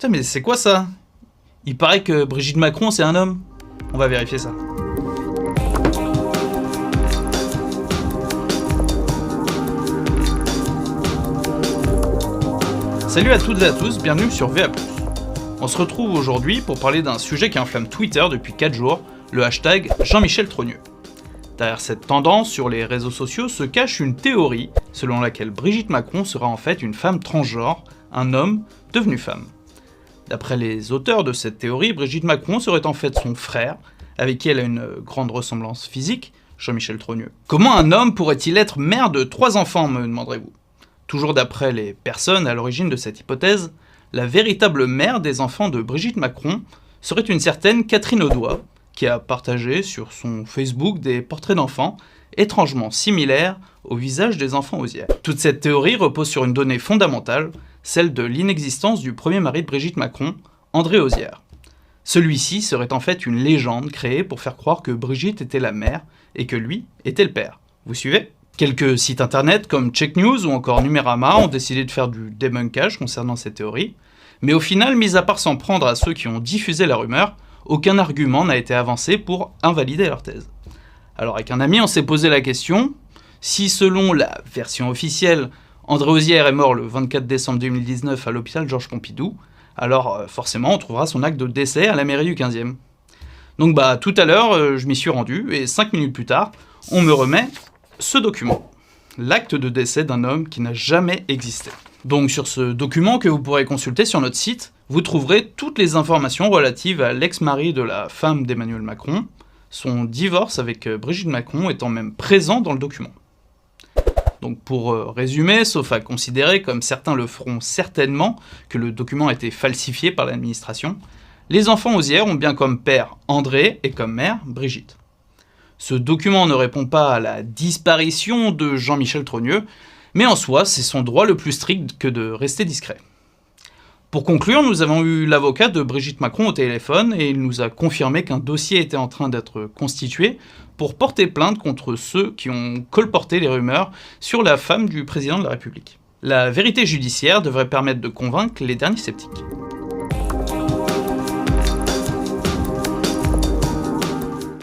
Putain, mais c'est quoi ça? Il paraît que Brigitte Macron, c'est un homme. On va vérifier ça. Salut à toutes et à tous, bienvenue sur VA+. On se retrouve aujourd'hui pour parler d'un sujet qui enflamme Twitter depuis 4 jours, le hashtag Jean-Michel Trogneux. Derrière cette tendance sur les réseaux sociaux se cache une théorie selon laquelle Brigitte Macron sera en fait une femme transgenre, un homme devenu femme. D'après les auteurs de cette théorie, Brigitte Macron serait en fait son frère, avec qui elle a une grande ressemblance physique, Jean-Michel Trogneux. Comment un homme pourrait-il être mère de 3 enfants, me demanderez-vous? Toujours d'après les personnes à l'origine de cette hypothèse, la véritable mère des enfants de Brigitte Macron serait une certaine Catherine Audois, qui a partagé sur son Facebook des portraits d'enfants étrangement similaires au visage des enfants Osières. Toute cette théorie repose sur une donnée fondamentale, celle de l'inexistence du premier mari de Brigitte Macron, André Osières. Celui-ci serait en fait une légende créée pour faire croire que Brigitte était la mère et que lui était le père. Vous suivez ? Quelques sites internet comme Check News ou encore Numérama ont décidé de faire du débunkage concernant cette théorie, mais au final, mis à part s'en prendre à ceux qui ont diffusé la rumeur, aucun argument n'a été avancé pour invalider leur thèse. Alors avec un ami, on s'est posé la question, si selon la version officielle, André Osières est mort le 24 décembre 2019 à l'hôpital Georges Pompidou, alors forcément on trouvera son acte de décès à la mairie du 15e. Donc tout à l'heure, je m'y suis rendu, et 5 minutes plus tard, on me remet ce document, l'acte de décès d'un homme qui n'a jamais existé. Donc sur ce document que vous pourrez consulter sur notre site, vous trouverez toutes les informations relatives à l'ex-mari de la femme d'Emmanuel Macron, son divorce avec Brigitte Macron étant même présent dans le document. Donc pour résumer, sauf à considérer, comme certains le feront certainement, que le document a été falsifié par l'administration, les enfants Osières ont bien comme père André et comme mère Brigitte. Ce document ne répond pas à la disparition de Jean-Michel Trogneux, mais en soi, c'est son droit le plus strict que de rester discret. Pour conclure, nous avons eu l'avocat de Brigitte Macron au téléphone et il nous a confirmé qu'un dossier était en train d'être constitué pour porter plainte contre ceux qui ont colporté les rumeurs sur la femme du président de la République. La vérité judiciaire devrait permettre de convaincre les derniers sceptiques.